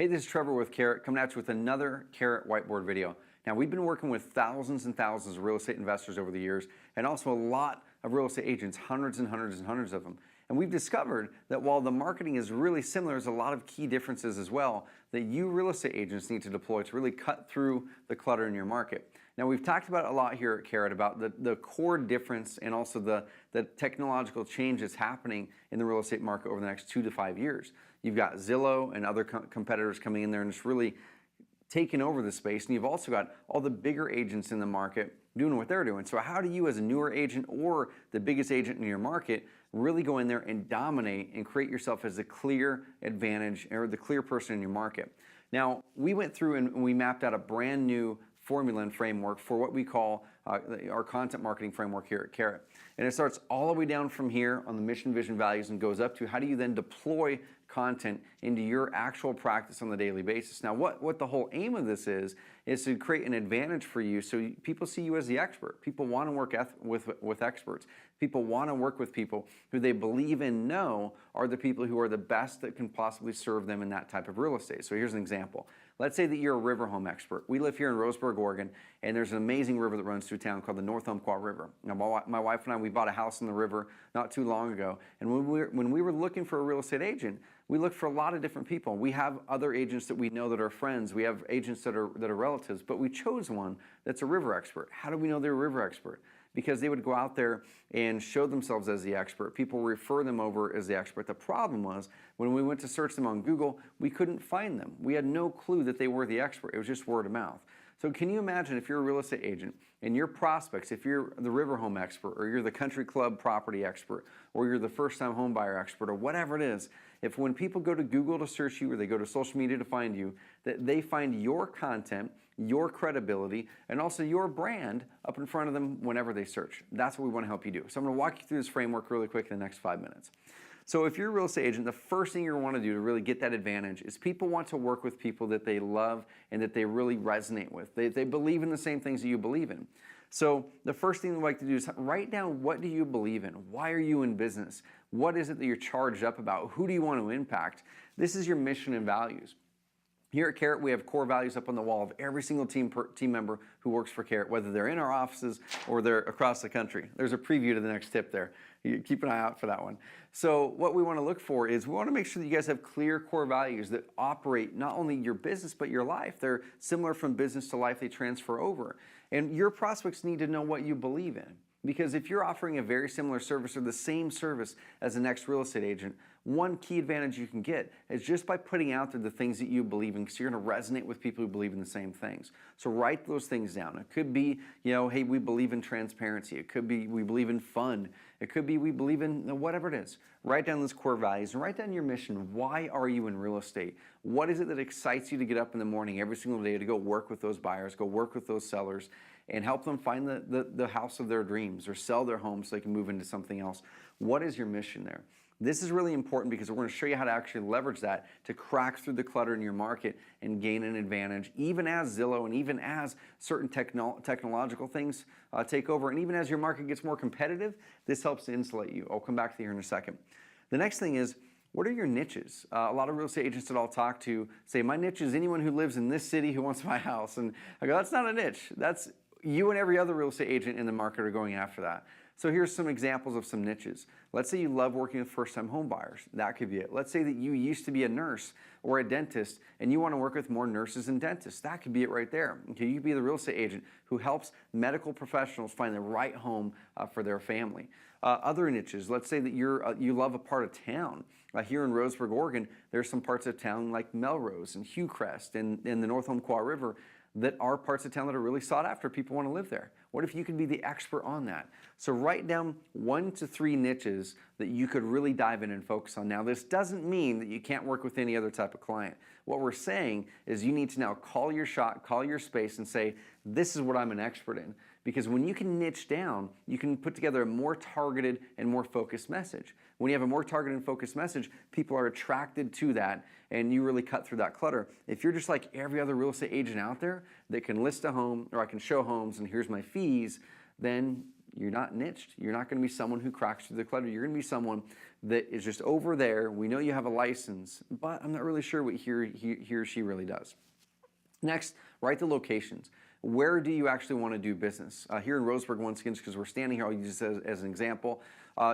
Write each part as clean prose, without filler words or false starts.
Hey, this is Trevor with Carrot, coming at you with another Carrot whiteboard video. Now, we've been working with thousands and thousands of real estate investors over the years, and also a lot of real estate agents, hundreds and hundreds and hundreds of them. And we've discovered that while the marketing is really similar, there's a lot of key differences as well that you real estate agents need to deploy to really cut through the clutter in your market. Now, we've talked about a lot here at Carrot about the core difference and also the technological changes happening in the real estate market over the next 2 to 5 years. You've got Zillow and other competitors coming in there and just really taking over the space, and you've also got all the bigger agents in the market doing what they're doing. So how do you, as a newer agent or the biggest agent in your market, really go in there and dominate and create yourself as the clear advantage or the clear person in your market? Now, we went through and we mapped out a brand new formula and framework for what we call our content marketing framework here at Carrot. And it starts all the way down from here on the mission, vision, values, and goes up to how do you then deploy content into your actual practice on the daily basis. Now, what the whole aim of this is to create an advantage for you so people see you as the expert. People want to work with experts. People want to work with people who they believe and know are the people who are the best that can possibly serve them in that type of real estate. So here's an example. Let's say that you're a river home expert. We live here in Roseburg, Oregon, and there's an amazing river that runs through town called the North Umpqua River. Now, my wife and I, we bought a house in the river not too long ago, and when we were looking for a real estate agent, we looked for a lot of different people. We have other agents that we know that are friends. We have agents that are relatives, but we chose one that's a river expert. How do we know they're a river expert? Because they would go out there and show themselves as the expert. People refer them over as the expert. The problem was when we went to search them on Google, we couldn't find them. We had no clue that they were the expert. It was just word of mouth. So can you imagine if you're a real estate agent and your prospects, if you're the river home expert or you're the country club property expert or you're the first-time home buyer expert or whatever it is, if when people go to Google to search you or they go to social media to find you, that they find your content, your credibility, and also your brand up in front of them whenever they search. That's what we want to help you do. So I'm going to walk you through this framework really quick in the next 5 minutes. So if you're a real estate agent, the first thing you want to do to really get that advantage is people want to work with people that they love and that they really resonate with. They believe in the same things that you believe in. So the first thing we like to do is write down, what do you believe in? Why are you in business? What is it that you're charged up about? Who do you want to impact? This is your mission and values. Here at Carrot, we have core values up on the wall of every single team member who works for Carrot, whether they're in our offices or they're across the country. There's a preview to the next tip there. You keep an eye out for that one. So what we want to look for is we want to make sure that you guys have clear core values that operate not only your business but your life. They're similar from business to life. They transfer over. And your prospects need to know what you believe in. Because if you're offering a very similar service or the same service as the next real estate agent, one key advantage you can get is just by putting out there the things that you believe in, because you're going to resonate with people who believe in the same things. So write those things down. It could be, hey, we believe in transparency. It could be we believe in fun. It could be we believe in whatever it is. Write down those core values and write down your mission. Why are you in real estate? What is it that excites you to get up in the morning every single day to go work with those buyers, go work with those sellers, and help them find the house of their dreams or sell their home so they can move into something else? What is your mission there? This is really important because we're going to show you how to actually leverage that to crack through the clutter in your market and gain an advantage, even as Zillow and even as certain technological things take over, and even as your market gets more competitive. This helps to insulate you. I'll come back to you here in a second. The next thing is, what are your niches? A lot of real estate agents that I'll talk to say, my niche is anyone who lives in this city who wants my house. And I go, that's not a niche. That's you and every other real estate agent in the market are going after that. So here's some examples of some niches. Let's say you love working with first-time home buyers. That could be it. Let's say that you used to be a nurse or a dentist and you want to work with more nurses and dentists. That could be it right there. Okay, you could be the real estate agent who helps medical professionals find the right home for their family. Other niches, let's say that you love a part of town. Here in Roseburg, Oregon, there's some parts of town like Melrose and Hillcrest and the North Umpqua River that are parts of town that are really sought after. People want to live there. What if you could be the expert on that? So write down 1 to 3 niches that you could really dive in and focus on. Now, this doesn't mean that you can't work with any other type of client. What we're saying is you need to now call your shot, call your space, and say, this is what I'm an expert in. Because when you can niche down, you can put together a more targeted and more focused message. When you have a more targeted and focused message, people are attracted to that, and you really cut through that clutter. If you're just like every other real estate agent out there that can list a home, or I can show homes, and here's my fees, then You're not niched. You're not going to be someone who cracks through the clutter. You're going to be someone that is just over there. We know you have a license, but I'm not really sure what he or she really does. Next, write the locations. Where do you actually want to do business? Here in Roseburg, once again, because we're standing here, I'll use this as an example.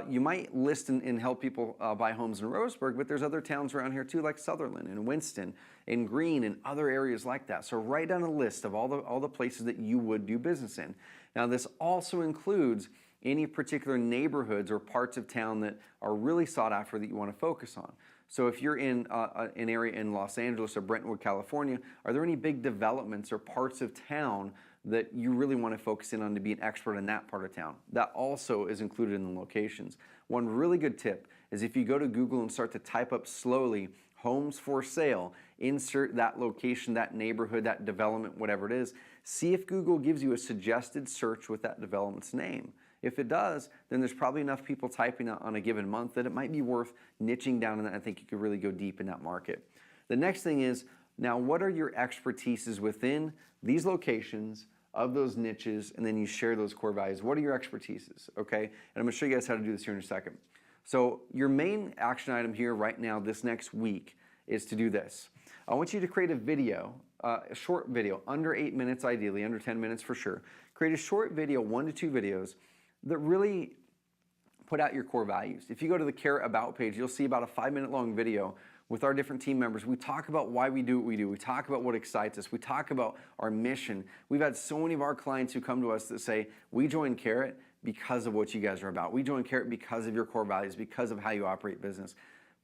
You might list and help people buy homes in Roseburg, but there's other towns around here too, like Sutherland and Winston and Greene and other areas like that. So write down a list of all the places that you would do business in. Now, this also includes any particular neighborhoods or parts of town that are really sought after that you want to focus on. So if you're in an area in Los Angeles or Brentwood, California, are there any big developments or parts of town that you really want to focus in on to be an expert in that part of town? That also is included in the locations. One really good tip is if you go to Google and start to type up slowly homes for sale, insert that location, that neighborhood, that development, whatever it is, see if Google gives you a suggested search with that development's name. If it does, then there's probably enough people typing on a given month that it might be worth niching down, and I think you could really go deep in that market. The next thing is, now what are your expertises within these locations of those niches, and then you share those core values. What are your expertises, okay? And I'm gonna show you guys how to do this here in a second. So your main action item here right now this next week is to do this. I want you to create a video, a short video, under 8 minutes ideally, under 10 minutes for sure. Create a short video, 1 to 2 videos, that really put out your core values. If you go to the Carrot About page, you'll see about a 5-minute long video with our different team members. We talk about why we do what we do. We talk about what excites us. We talk about our mission. We've had so many of our clients who come to us that say, we joined Carrot because of what you guys are about. We joined Carrot because of your core values, because of how you operate business.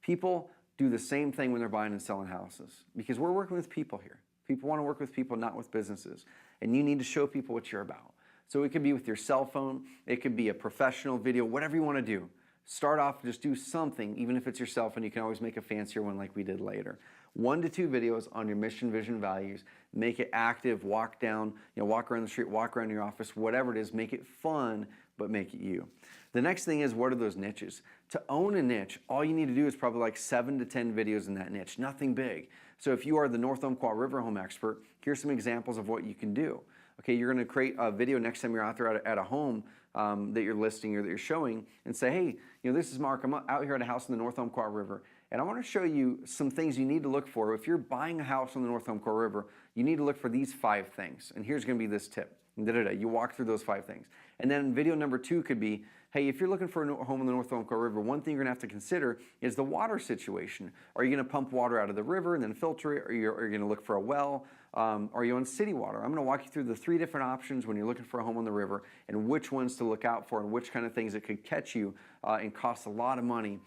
People do the same thing when they're buying and selling houses because we're working with people here. People want to work with people, not with businesses. And you need to show people what you're about. So it could be with your cell phone, it could be a professional video, whatever you want to do. Start off, just do something, even if it's your cell phone. You can always make a fancier one like we did later. 1 to 2 videos on your mission, vision, values. Make it active, walk down, walk around the street, walk around your office, whatever it is. Make it fun, but make it you. The next thing is, what are those niches? To own a niche, all you need to do is probably like 7 to 10 videos in that niche, nothing big. So if you are the North Umpqua River home expert, here's some examples of what you can do. Okay, you're going to create a video next time you're out there at a home that you're listing or that you're showing and say, hey, this is Mark. I'm out here at a house in the North Umpqua River, and I want to show you some things you need to look for. If you're buying a house on the North Umpqua River, you need to look for these 5 things. And here's going to be this tip. You walk through those 5 things. And then video number 2 could be, hey, if you're looking for a home on the North Umpqua River, one thing you're going to have to consider is the water situation. Are you going to pump water out of the river and then filter it? Or are you going to look for a well? Are you on city water? I'm going to walk you through the 3 different options when you're looking for a home on the river and which ones to look out for and which kind of things that could catch you and cost a lot of money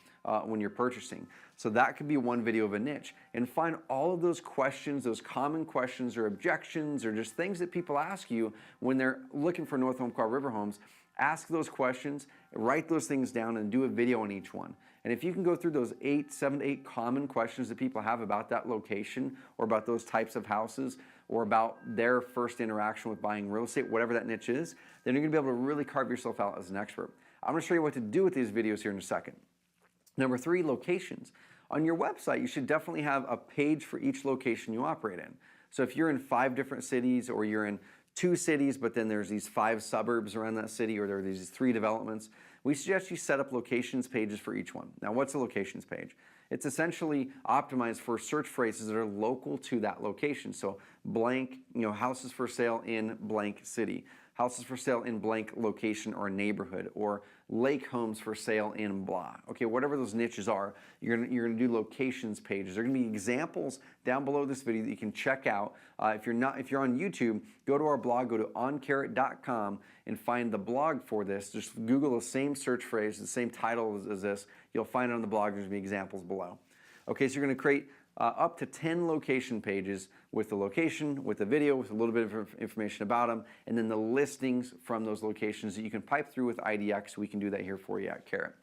when you're purchasing. So that could be one video of a niche. And find all of those questions, those common questions or objections or just things that people ask you when they're looking for North Umpqua River homes. Ask those questions, write those things down, and do a video on each one. And if you can go through those 7 to 8 common questions that people have about that location or about those types of houses or about their first interaction with buying real estate, whatever that niche is, then you're going to be able to really carve yourself out as an expert. I'm going to show you what to do with these videos here in a second. Number 3, locations. On your website, you should definitely have a page for each location you operate in. So if you're in 5 different cities or you're in 2 cities, but then there's these 5 suburbs around that city, or there are these 3 developments, we suggest you set up locations pages for each one. Now, what's a locations page? It's essentially optimized for search phrases that are local to that location. So blank, houses for sale in blank city, houses for sale in blank location or neighborhood, or lake homes for sale in blah. Okay, whatever those niches are, you're gonna do locations pages. There are gonna be examples down below this video that you can check out. If you're on YouTube, go to our blog, go to oncarrot.com and find the blog for this. Just Google the same search phrase, the same title as this. You'll find it on the blog. There's gonna be examples below. Okay, so you're gonna create up to 10 location pages with the location, with the video, with a little bit of information about them, and then the listings from those locations that you can pipe through with IDX. We can do that here for you at Carrot.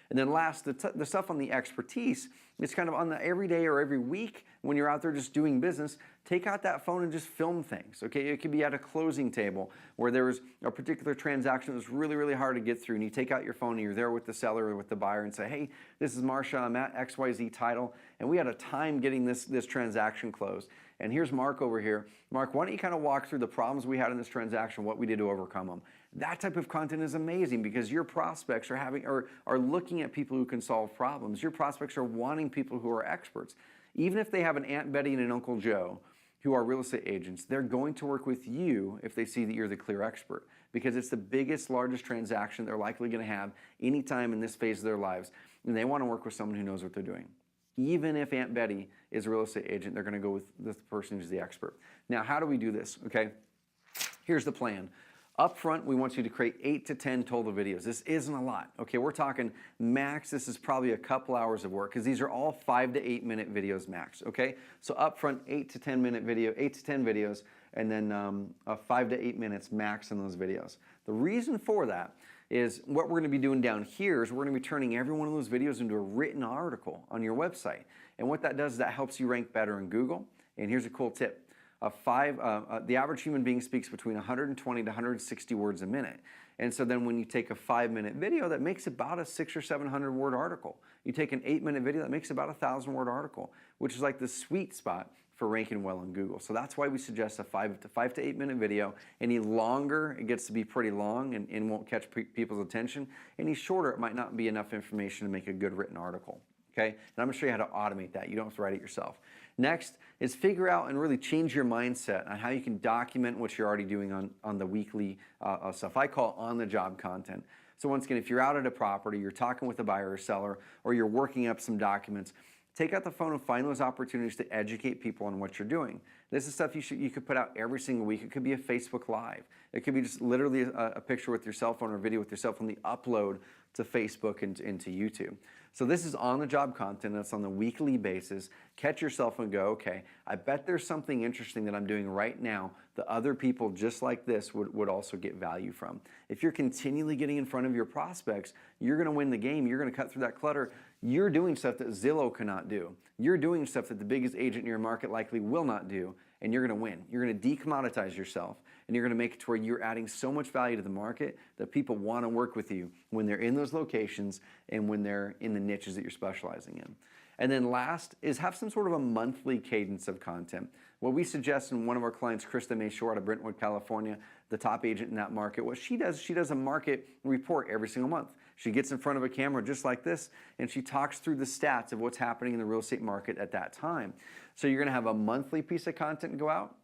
And then last, the stuff on the expertise, it's kind of on the every day or every week when you're out there just doing business, take out that phone and just film things, okay? It could be at a closing table where there was a particular transaction that was really, really hard to get through, and you take out your phone and you're there with the seller or with the buyer and say, hey, this is Marsha, I'm at XYZ title, and we had a time getting this transaction closed. And here's Mark over here. Mark, why don't you kind of walk through the problems we had in this transaction, what we did to overcome them? That type of content is amazing because your prospects are looking at people who can solve problems. Your prospects are wanting people who are experts. Even if they have an Aunt Betty and an Uncle Joe who are real estate agents, they're going to work with you if they see that you're the clear expert, because it's the biggest, largest transaction they're likely going to have anytime in this phase of their lives, and they want to work with someone who knows what they're doing. Even if Aunt Betty is a real estate agent, they're going to go with the person who's the expert. Now, how do we do this? Okay, here's the plan. Up front, we want you to create 8 to 10 total videos. This isn't a lot. Okay, we're talking max, this is probably a couple hours of work because these are all 5 to 8 minute videos max, okay? So up front, 8 to 10 videos, and then 5 to 8 minutes max in those videos. The reason for that is what we're gonna be doing down here is we're gonna be turning every one of those videos into a written article on your website. And what that does is that helps you rank better in Google. And here's a cool tip. The average human being speaks between 120 to 160 words a minute. And so then when you take a 5-minute video, that makes about a 600 or 700 word article. You take an 8-minute video, that makes about a 1,000 word article, which is like the sweet spot for ranking well in Google. So that's why we suggest a 5 to 8 minute video. Any longer, it gets to be pretty long and won't catch people's attention. Any shorter, it might not be enough information to make a good written article. Okay? And I'm gonna show you how to automate that. You don't have to write it yourself. Next is figure out and really change your mindset on how you can document what you're already doing on the weekly stuff. I call on-the-job content. So once again, if you're out at a property, you're talking with a buyer or seller, or you're working up some documents, take out the phone and find those opportunities to educate people on what you're doing. This is stuff you could put out every single week. It could be a Facebook Live. It could be just literally a picture with your cell phone or a video with your cell phone, the upload to Facebook and into YouTube. So this is on-the-job content that's on the weekly basis. Catch yourself and go, okay, I bet there's something interesting that I'm doing right now that other people just like this would also get value from. If you're continually getting in front of your prospects, you're gonna win the game. You're gonna cut through that clutter. You're doing stuff that Zillow cannot do. You're doing stuff that the biggest agent in your market likely will not do, and you're gonna win. You're gonna decommoditize yourself, and you're gonna make it to where you're adding so much value to the market that people wanna work with you when they're in those locations and when they're in the niches that you're specializing in. And then last is have some sort of a monthly cadence of content. What we suggest in one of our clients, Krista Mayshore out of Brentwood, California, the top agent in that market, what she does a market report every single month. She gets in front of a camera just like this, and she talks through the stats of what's happening in the real estate market at that time. So you're gonna have a monthly piece of content go out.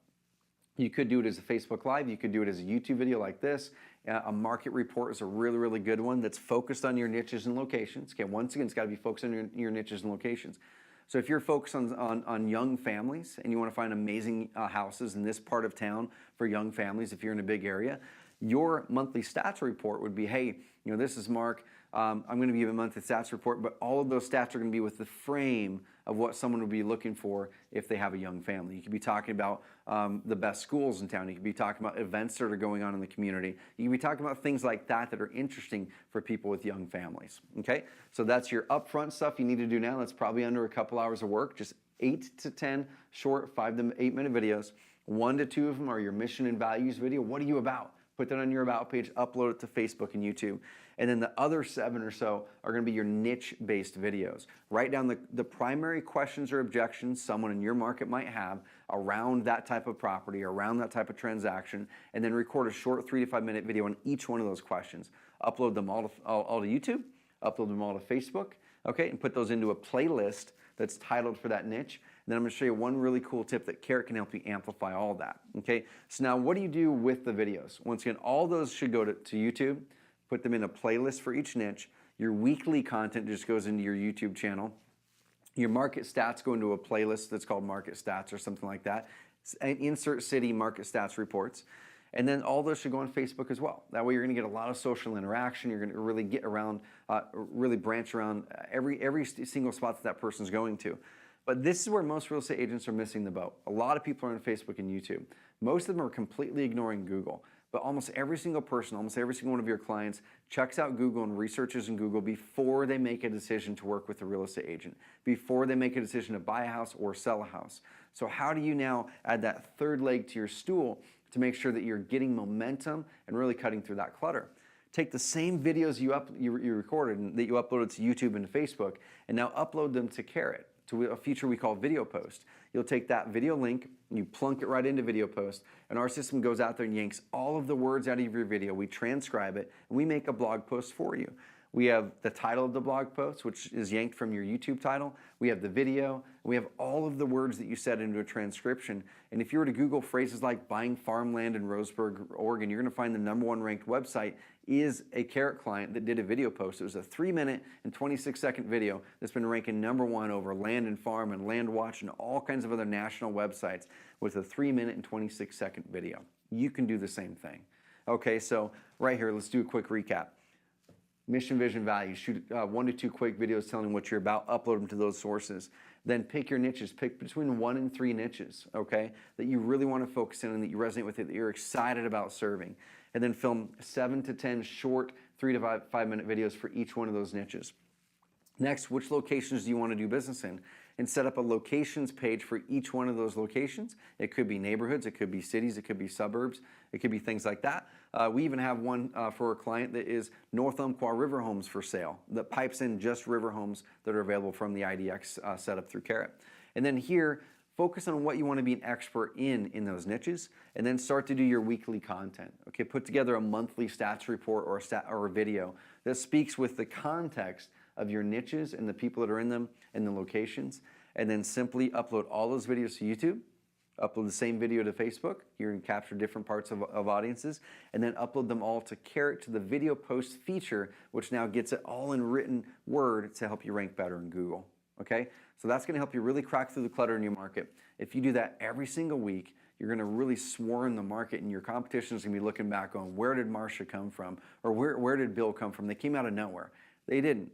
You could do it as a Facebook Live. You could do it as a YouTube video like this. A market report is a really, really good one that's focused on your niches and locations. Okay, once again, it's got to be focused on your niches and locations. So if you're focused on young families and you want to find amazing houses in this part of town for young families, if you're in a big area, your monthly stats report would be, hey, this is Mark. I'm going to give you a monthly stats report, but all of those stats are going to be with the frame of what someone would be looking for if they have a young family. You could be talking about the best schools in town. You could be talking about events that are going on in the community. You could be talking about things like that that are interesting for people with young families, okay? So that's your upfront stuff you need to do now. That's probably under a couple hours of work, just 8 to 10 short 5 to 8 minute videos. 1 to 2 of them are your mission and values video. What are you about? Put that on your About page, upload it to Facebook and YouTube. And then the other 7 or so are gonna be your niche-based videos. Write down the primary questions or objections someone in your market might have around that type of property, around that type of transaction, and then record a short 3 to 5 minute video on each one of those questions. Upload them all to YouTube, upload them all to Facebook, okay, and put those into a playlist that's titled for that niche. And then I'm gonna show you one really cool tip that Carrot can help you amplify all that, okay? So now what do you do with the videos? Once again, all those should go to YouTube, put them in a playlist for each niche. Your weekly content just goes into your YouTube channel. Your market stats go into a playlist that's called Market Stats or something like that. Insert city market stats reports. And then all those should go on Facebook as well. That way you're gonna get a lot of social interaction. You're gonna really get around, really branch around every single spot that person's going to. But this is where most real estate agents are missing the boat. A lot of people are on Facebook and YouTube. Most of them are completely ignoring Google. But almost every single person, almost every single one of your clients checks out Google and researches in Google before they make a decision to work with a real estate agent, before they make a decision to buy a house or sell a house. So how do you now add that third leg to your stool to make sure that you're getting momentum and really cutting through that clutter? Take the same videos you recorded and that you uploaded to YouTube and to Facebook, and now upload them to Carrot. to a feature we call video post. You'll take that video link, you plunk it right into video post, and our system goes out there and yanks all of the words out of your video. We transcribe it, and we make a blog post for you. We have the title of the blog post, which is yanked from your YouTube title. We have the video. We have all of the words that you said into a transcription. And if you were to Google phrases like buying farmland in Roseburg, Oregon, you're going to find the #1 ranked website is a Carrot client that did a video post. It was a 3-minute and 26-second video that's been ranking #1 over Land and Farm and Land Watch and all kinds of other national websites with a 3-minute and 26-second video. You can do the same thing. Okay, so right here, let's do a quick recap. Mission, vision, values. Shoot 1 to 2 quick videos telling what you're about, upload them to those sources. Then pick your niches. Pick between 1 and 3 niches, okay, that you really want to focus in and that you resonate with it, that you're excited about serving. And then film 7 to 10 short 3 to 5-minute videos for each one of those niches. Next, which locations do you want to do business in? And set up a locations page for each one of those locations. It could be neighborhoods, it could be cities, it could be suburbs, it could be things like that. We even have one for a client that is North Umpqua River Homes for sale that pipes in just river homes that are available from the IDX setup through Carrot. And then here, focus on what you want to be an expert in those niches, and then start to do your weekly content. Okay, put together a monthly stats report or a video that speaks with the context of your niches and the people that are in them and the locations, and then simply upload all those videos to YouTube, upload the same video to Facebook. You're going to capture different parts of audiences, and then upload them all to Carrot to the video post feature, which now gets it all in written word to help you rank better in Google. Okay, so that's going to help you really crack through the clutter in your market. If you do that every single week, you're going to really swarm the market, and your competition is going to be looking back on where did Marcia come from, or where did Bill come from? They came out of nowhere. They didn't.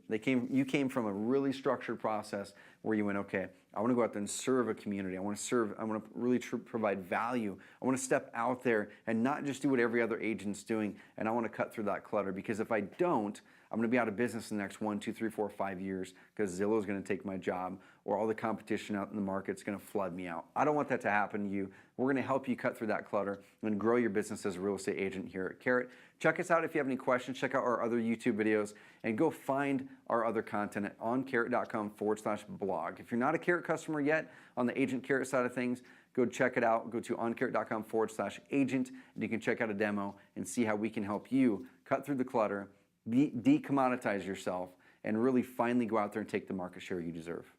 You came from a really structured process where you went, okay, I want to go out there and serve a community. I want to really provide value. I want to step out there and not just do what every other agent's doing, and I want to cut through that clutter, because if I don't, I'm going to be out of business in the next 1, 2, 3, 4, 5 years, because Zillow is going to take my job, or all the competition out in the market is going to flood me out. I don't want that to happen to you. We're going to help you cut through that clutter and grow your business as a real estate agent here at Carrot. Check us out if you have any questions. Check out our other YouTube videos, and go find our other content at oncarrot.com/blog. If you're not a Carrot customer yet on the Agent Carrot side of things, go check it out. Go to oncarrot.com/agent, and you can check out a demo and see how we can help you cut through the clutter, decommoditize yourself, and really finally go out there and take the market share you deserve.